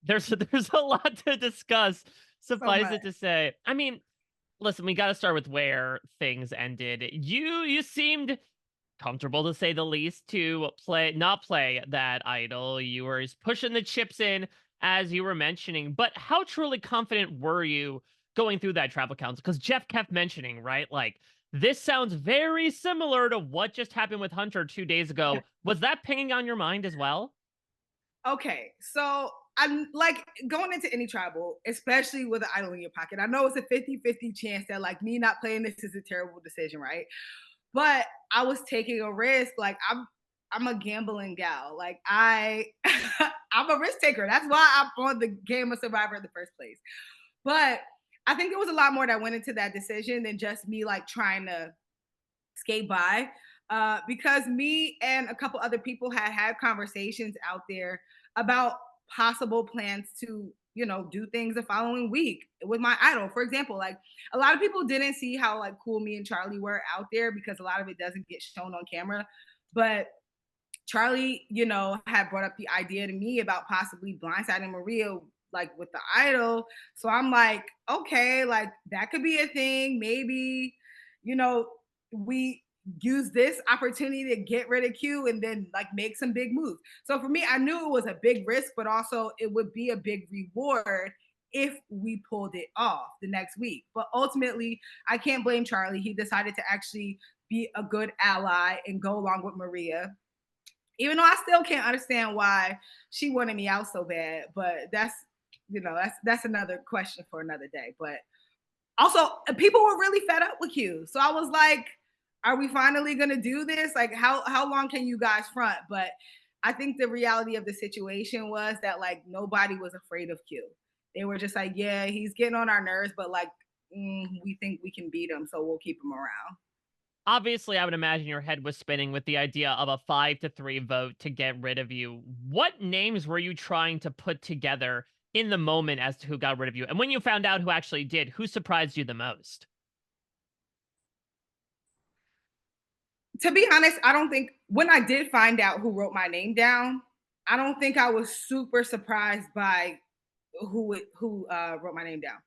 there's a lot to discuss. So Suffice much. it to say, I mean, listen, we got to start with where things ended. You seemed comfortable to say the least to not play that idol. You were pushing the chips in as you were mentioning, but how truly confident were you going through that tribal council? Because Jeff kept mentioning, right? Like, this sounds very similar to what just happened with Hunter 2 days ago. Was that pinging on your mind as well? Okay, so I'm like going into any tribal, especially with an idol in your pocket. I know it's a 50-50 chance that like me not playing this is a terrible decision, right? But I was taking a risk. Like I'm a gambling gal. Like I'm a risk taker. That's why I'm on the game of Survivor in the first place. But I think there was a lot more that went into that decision than just me like trying to skate by. Because me and a couple other people had conversations out there about possible plans to do things the following week with my idol. For example, like a lot of people didn't see how like cool me and Charlie were out there because a lot of it doesn't get shown on camera. But Charlie, had brought up the idea to me about possibly blindsiding Maria like with the idol. So I'm like, okay, like that could be a thing. Maybe, you know, we use this opportunity to get rid of Q and then like make some big moves. So for me, I knew it was a big risk, but also it would be a big reward if we pulled it off the next week. But ultimately, I can't blame Charlie. He decided to actually be a good ally and go along with Maria, even though I still can't understand why she wanted me out so bad. But that's another question for another day. But also, people were really fed up with Q, so I was like, "Are we finally gonna do this? Like, how long can you guys front?" But I think the reality of the situation was that like nobody was afraid of Q. They were just like, "Yeah, he's getting on our nerves, but like, we think we can beat him, so we'll keep him around." Obviously, I would imagine your head was spinning with the idea of a 5-3 vote to get rid of you. What names were you trying to put together in the moment as to who got rid of you? And when you found out who actually did, who surprised you the most? To be honest, I don't think when I did find out who wrote my name down, I don't think I was super surprised by who wrote my name down.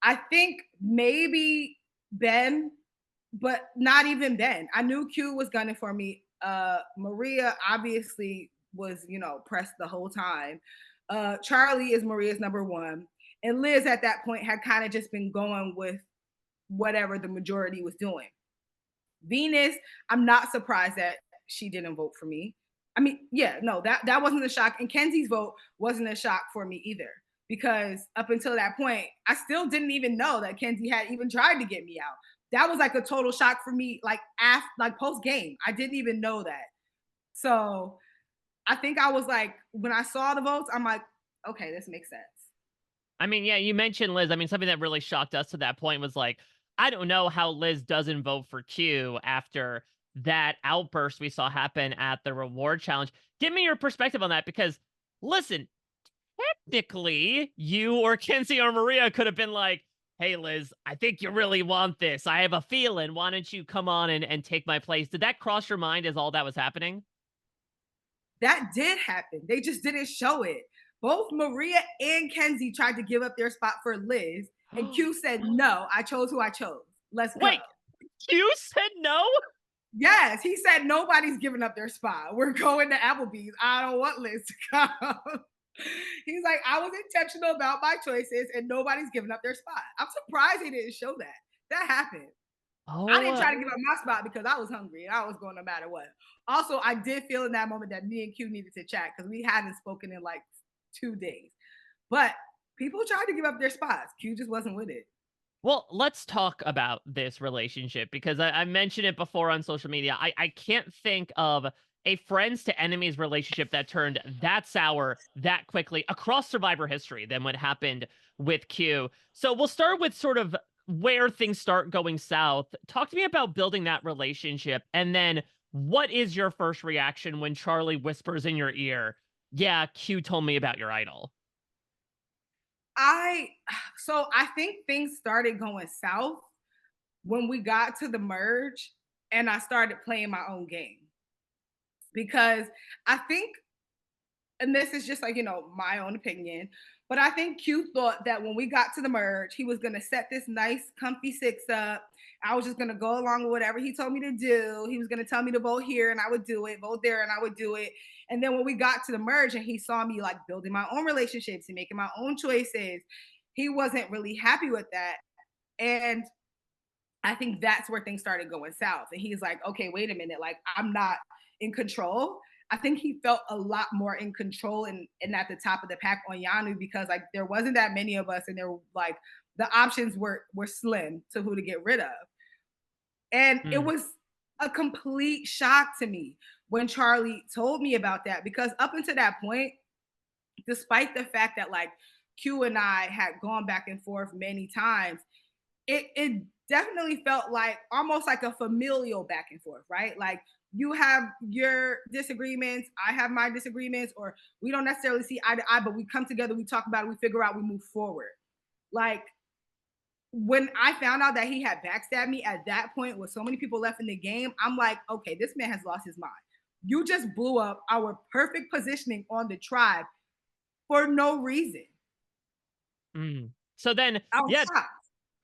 I think maybe Ben, but not even Ben. I knew Q was gunning for me. Maria obviously was, pressed the whole time. Charlie is Maria's number one. And Liz at that point had kind of just been going with whatever the majority was doing. Venus, I'm not surprised that she didn't vote for me. I mean, yeah, no, that wasn't a shock. And Kenzie's vote wasn't a shock for me either. Because up until that point, I still didn't even know that Kenzie had even tried to get me out. That was like a total shock for me, like after like post game. I didn't even know that. So I think I was like, when I saw the votes, I'm like, okay, this makes sense. I mean, yeah, you mentioned Liz. I mean, something that really shocked us to that point was like, I don't know how Liz doesn't vote for Q after that outburst we saw happen at the reward challenge. Give me your perspective on that because, listen, technically, you or Kenzie or Maria could have been like, hey, Liz, I think you really want this. I have a feeling. Why don't you come on and take my place? Did that cross your mind as all that was happening? That did happen. They just didn't show it. Both Maria and Kenzie tried to give up their spot for Liz, and Q said, "No, I chose who I chose. Let's go." Wait, you said no? Yes, he said nobody's giving up their spot. We're going to Applebee's. I don't want Liz to come. He's like, I was intentional about my choices, and nobody's giving up their spot. I'm surprised he didn't show that. That happened. I Oh, didn't try to give up my spot because I was hungry and I was going no matter what. Also, I did feel in that moment that me and Q needed to chat because we hadn't spoken in like 2 days. But people tried to give up their spots. Q just wasn't with it. well, let's talk about this relationship because I mentioned it before on social media. I can't think of a friends to enemies relationship that turned that sour that quickly across Survivor history than what happened with Q. So we'll start with sort of where things start going south. Talk to me about building that relationship. And then what is your first reaction when Charlie whispers in your ear, yeah, Q told me about your idol? I I think things started going south when we got to the merge and I started playing my own game because I think and this is just like, my own opinion, but I think Q thought that when we got to the merge, he was gonna set this nice, comfy six up. I was just gonna go along with whatever he told me to do. He was gonna tell me to vote here and I would do it, vote there and I would do it. And then when we got to the merge and he saw me like building my own relationships and making my own choices, he wasn't really happy with that. And I think that's where things started going south. And he's like, okay, wait a minute, like I'm not in control. I think he felt a lot more in control and at the top of the pack on Yanu because like there wasn't that many of us and there were like the options were slim to who to get rid of. And it Mm, was a complete shock to me when Charlie told me about that because up until that point, despite the fact that like Q and I had gone back and forth many times, it definitely felt like almost like a familial back and forth, right? Like you have your disagreements, I have my disagreements, or we don't necessarily see eye to eye, but we come together, we talk about it, we figure out, we move forward. Like when I found out that he had backstabbed me at that point with so many people left in the game, I'm like, okay, this man has lost his mind. You just blew up our perfect positioning on the tribe for no reason. mm. So then, I was yeah, shocked.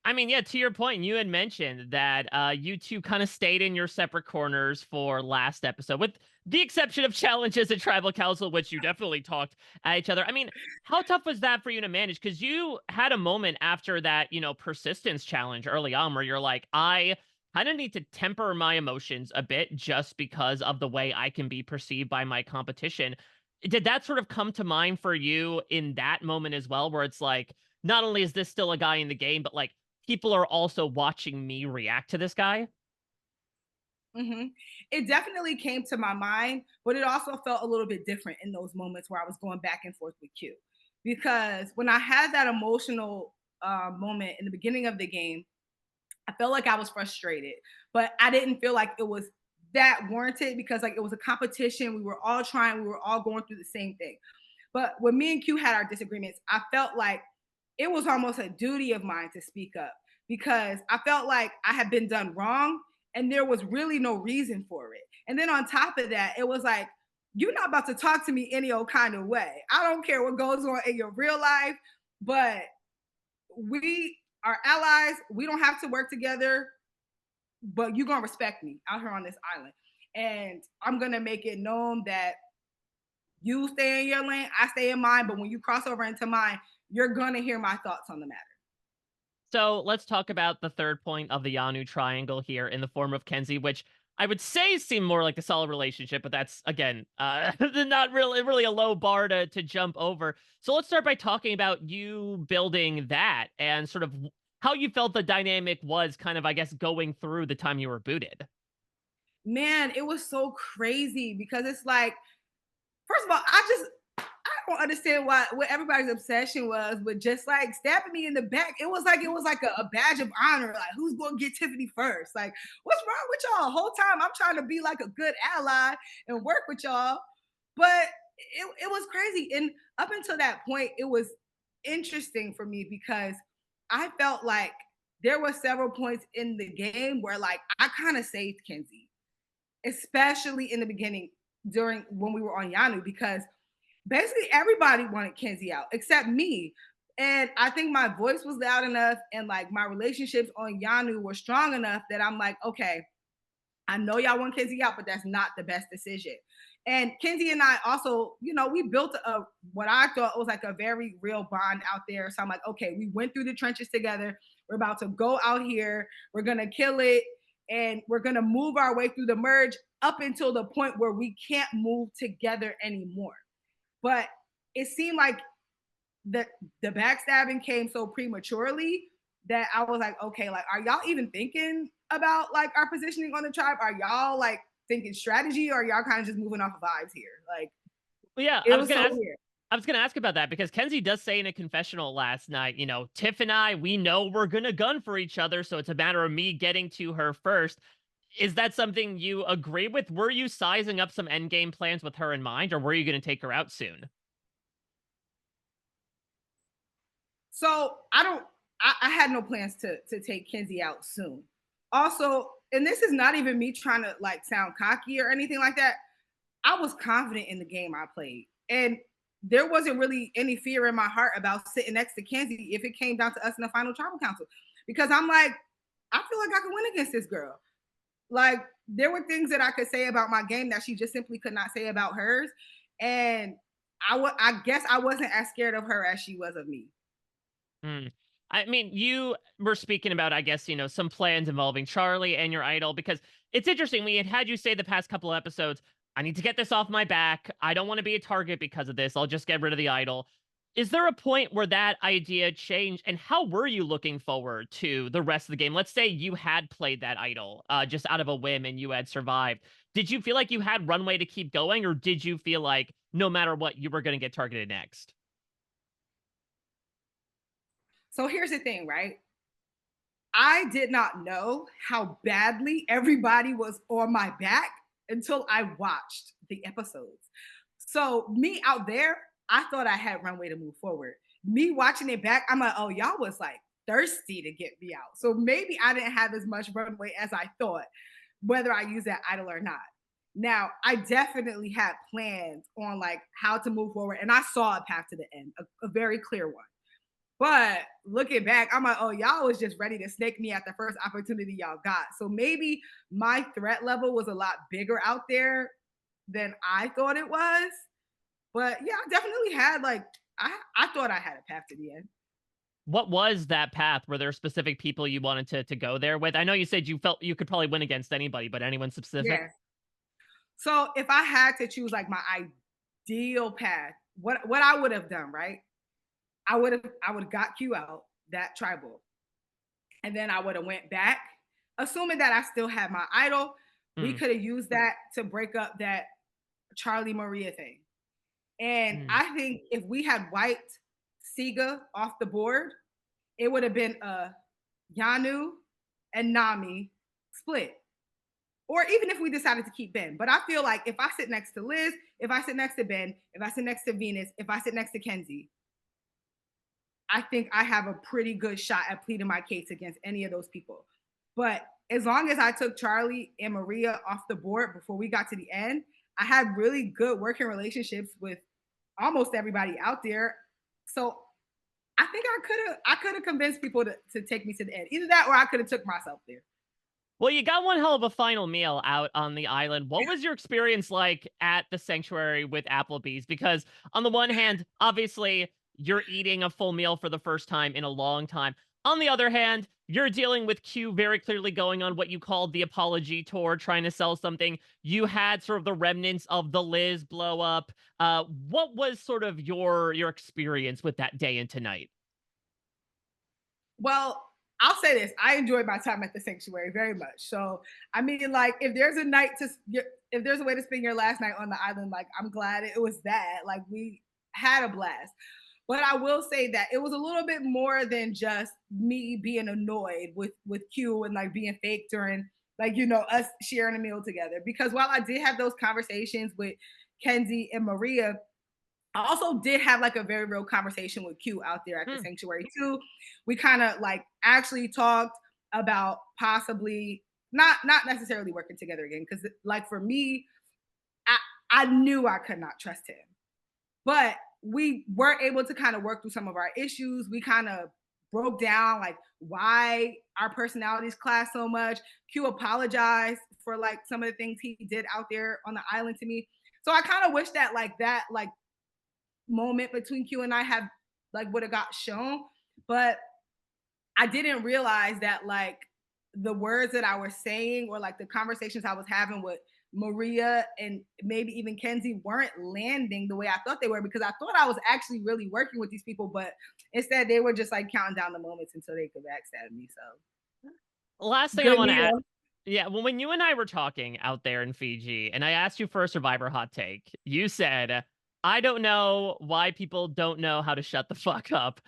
I mean, yeah, to your point, you had mentioned that you two kind of stayed in your separate corners for last episode, with the exception of challenges at Tribal Council, which you definitely talked at each other. I mean, how tough was that for you to manage? Because you had a moment after that, persistence challenge early on where you're like, I kind of need to temper my emotions a bit just because of the way I can be perceived by my competition. Did that sort of come to mind for you in that moment as well, where it's like, not only is this still a guy in the game, but like, people are also watching me react to this guy? Hmm. It definitely came to my mind, but it also felt a little bit different in those moments where I was going back and forth with Q. Because when I had that emotional moment in the beginning of the game, I felt like I was frustrated, but I didn't feel like it was that warranted because like it was a competition. We were all trying, we were all going through the same thing. But when me and Q had our disagreements, I felt like it was almost a duty of mine to speak up because I felt like I had been done wrong and there was really no reason for it. And then on top of that, it was like, you're not about to talk to me any old kind of way. I don't care what goes on in your real life, but we are allies. We don't have to work together, but you're going to respect me out here on this island. And I'm going to make it known that you stay in your lane, I stay in mine. But when you cross over into mine, you're gonna hear my thoughts on the matter. So let's talk about the third point of the Yanu triangle here in the form of Kenzie, which I would say seem more like a solid relationship, but that's again not really a low bar to jump over. So let's start by talking about you building that and sort of how you felt the dynamic was kind of, I guess, going through the time you were booted. Man, it was so crazy because it's like, first of all, I don't understand what everybody's obsession was with just like stabbing me in the back. It was like a badge of honor. Like who's gonna get Tiffany first? Like what's wrong with y'all? The whole time I'm trying to be like a good ally and work with y'all, but it was crazy. And up until that point, it was interesting for me because I felt like there were several points in the game where like I kind of saved Kenzie, especially in the beginning during when we were on Yanu because basically everybody wanted Kenzie out except me. And I think my voice was loud enough and like my relationships on Yanu were strong enough that I'm like, okay, I know y'all want Kenzie out, but that's not the best decision. And Kenzie and I also, we built a what I thought was like a very real bond out there. So I'm like, okay, we went through the trenches together. We're about to go out here. We're gonna kill it, and we're gonna move our way through the merge up until the point where we can't move together anymore. But it seemed like the backstabbing came so prematurely that I was like, okay, like, are y'all even thinking about like our positioning on the tribe? Are y'all like thinking strategy or are y'all kind of just moving off of vibes here? Like, Well, yeah, it was so weird. I was gonna ask about that because Kenzie does say in a confessional last night, Tiff and I, we know we're gonna gun for each other, so it's a matter of me getting to her first. Is that something you agree with? Were you sizing up some endgame plans with her in mind, or were you gonna take her out soon? So I had no plans to take Kenzie out soon. Also, and this is not even me trying to like sound cocky or anything like that. I was confident in the game I played. And there wasn't really any fear in my heart about sitting next to Kenzie if it came down to us in the final tribal council. Because I'm like, I feel like I can win against this girl. Like there were things that I could say about my game that she just simply could not say about hers. And I guess I wasn't as scared of her as she was of me. Mm. I mean, you were speaking about, I guess, some plans involving Charlie and your idol, because it's interesting. We had you say the past couple of episodes, I need to get this off my back. I don't want to be a target because of this. I'll just get rid of the idol. Is there a point where that idea changed? And how were you looking forward to the rest of the game? Let's say you had played that idol just out of a whim and you had survived. Did you feel like you had runway to keep going, or did you feel like no matter what, you were going to get targeted next? So here's the thing, right? I did not know how badly everybody was on my back until I watched the episodes. So me out there, I thought I had runway to move forward. Me watching it back, I'm like, oh, y'all was like thirsty to get me out. So maybe I didn't have as much runway as I thought, whether I use that idol or not. Now, I definitely had plans on like how to move forward, and I saw a path to the end, a very clear one. But looking back, I'm like, oh, y'all was just ready to snake me at the first opportunity y'all got. So maybe my threat level was a lot bigger out there than I thought it was. But yeah, I definitely had like I thought I had a path to the end. What was that path? Were there specific people you wanted to go there with? I know you said you felt you could probably win against anybody, but anyone specific? Yeah. So if I had to choose like my ideal path, what I would have done, right? I would have got Q out that tribal, and then I would have went back, assuming that I still had my idol. We Mm, could have used that to break up that Charlie Maria thing. And mm, I think if we had wiped Siga off the board, it would have been a Yanu and Nami split. Or even if we decided to keep Ben. But I feel like if I sit next to Liz, if I sit next to Ben, if I sit next to Venus, if I sit next to Kenzie, I think I have a pretty good shot at pleading my case against any of those people. But as long as I took Charlie and Maria off the board before we got to the end, I had really good working relationships with almost everybody out there. So I think I could have convinced people to take me to the end. Either that or I could have took myself there. Well, you got one hell of a final meal out on the island. What was your experience like at the sanctuary with Applebee's? Because on the one hand, obviously, you're eating a full meal for the first time in a long time. On the other hand, you're dealing with Q very clearly going on what you called the apology tour, trying to sell something. You had sort of the remnants of the Liz blow up. What was sort of your experience with that day and tonight? Well, I'll say this: I enjoyed my time at the sanctuary very much. So, I mean, like, if there's a night to, if there's a way to spend your last night on the island, like, I'm glad it was that. Like, we had a blast. But I will say that it was a little bit more than just me being annoyed with Q and like being fake during like us sharing a meal together. Because while I did have those conversations with Kenzie and Maria, I also did have like a very real conversation with Q out there at the Hmm. sanctuary too. We kind of like actually talked about possibly not necessarily working together again because like for me, I I knew I could not trust him, but we were able to kind of work through some of our issues. We kind of broke down like why our personalities clash so much. Q apologized for like some of the things he did out there on the island to me. So I kind of wish that like moment between Q and I had like would have got shown, but I didn't realize that like the words that I was saying or like the conversations I was having with Maria and maybe even Kenzie weren't landing the way I thought they were because I thought I was actually really working with these people, but instead they were just like counting down the moments until they could backstab me. So Last thing I good want to add. meal. Yeah, well, when you and I were talking out there in Fiji, and I asked you for a Survivor hot take, you said, "I don't know why people don't know how to shut the fuck up."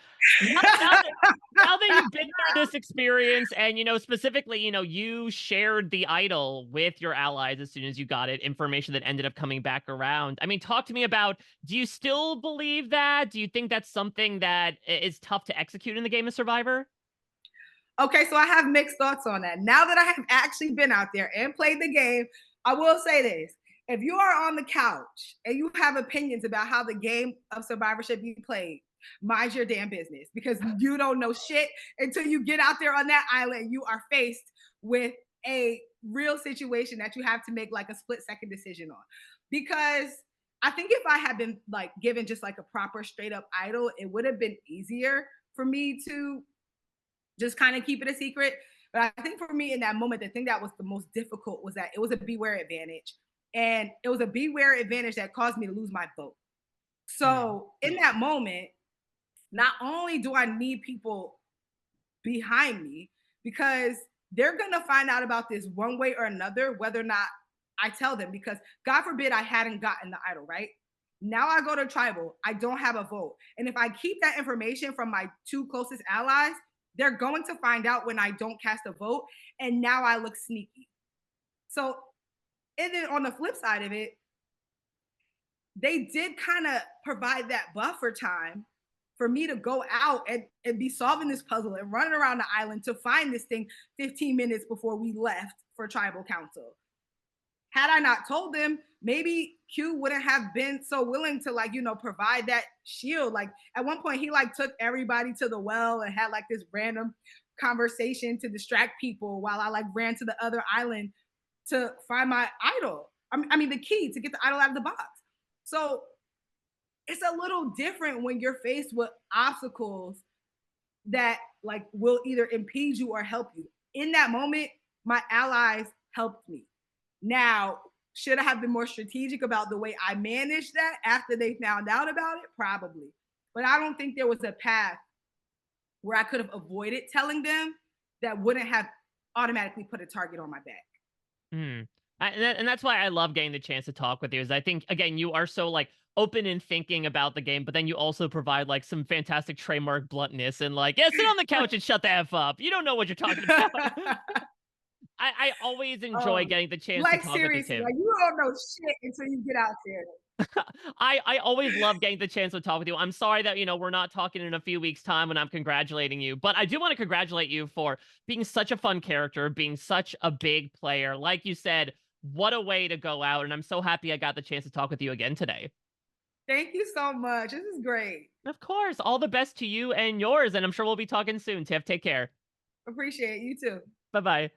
Now that you've been through this experience, and specifically, you shared the idol with your allies as soon as you got it, information that ended up coming back around. I mean, talk to me about. Do you still believe that? Do you think that's something that is tough to execute in the game of Survivor? Okay, so I have mixed thoughts on that. Now that I have actually been out there and played the game, I will say this. if you are on the couch and you have opinions about how the game of survivorship you played, mind your damn business, because you don't know shit until you get out there on that island. You are faced with a real situation that you have to make like a split-second decision on. Because I think if I had been like given just like a proper straight up idol, it would have been easier for me to just kind of keep it a secret. But I think for me in that moment, the thing that was the most difficult was that it was a beware advantage. And it was a beware advantage that caused me to lose my vote. Mm. So in that moment, not only do I need people behind me, because they're going to find out about this one way or another, whether or not I tell them, because God forbid I hadn't gotten the idol, right? Now I go to tribal, I don't have a vote. And if I keep that information from my two closest allies, they're going to find out when I don't cast a vote. And now I look sneaky. So, and then on the flip side of it, they did kind of provide that buffer time for me to go out and be solving this puzzle and running around the island to find this thing 15 minutes before we left for tribal council. Had I not told them, maybe Q wouldn't have been so willing to like, provide that shield. Like at one point, he like took everybody to the well and had like this random conversation to distract people while I like ran to the other island to find my idol. I mean the key to get the idol out of the box. So it's a little different when you're faced with obstacles that like will either impede you or help you. In that moment, my allies helped me. Now, should I have been more strategic about the way I managed that after they found out about it? Probably. But I don't think there was a path where I could have avoided telling them that wouldn't have automatically put a target on my back. Mm. And that's why I love getting the chance to talk with you. Is I think again you are so like open and thinking about the game, but then you also provide like some fantastic trademark bluntness and like yeah, sit on the couch and shut the f up. You don't know what you're talking about. I always enjoy um, getting the chance to like talk with you, seriously, Tiff. like you don't know shit until you get out there. I always love getting the chance to talk with you. I'm sorry that, we're not talking in a few weeks' time when I'm congratulating you, but I do want to congratulate you for being such a fun character, being such a big player. Like you said, what a way to go out. And I'm so happy I got the chance to talk with you again today. Thank you so much. This is great. Of course, all the best to you and yours. And I'm sure we'll be talking soon, Tiff. Take care. Appreciate it. You too. Bye bye.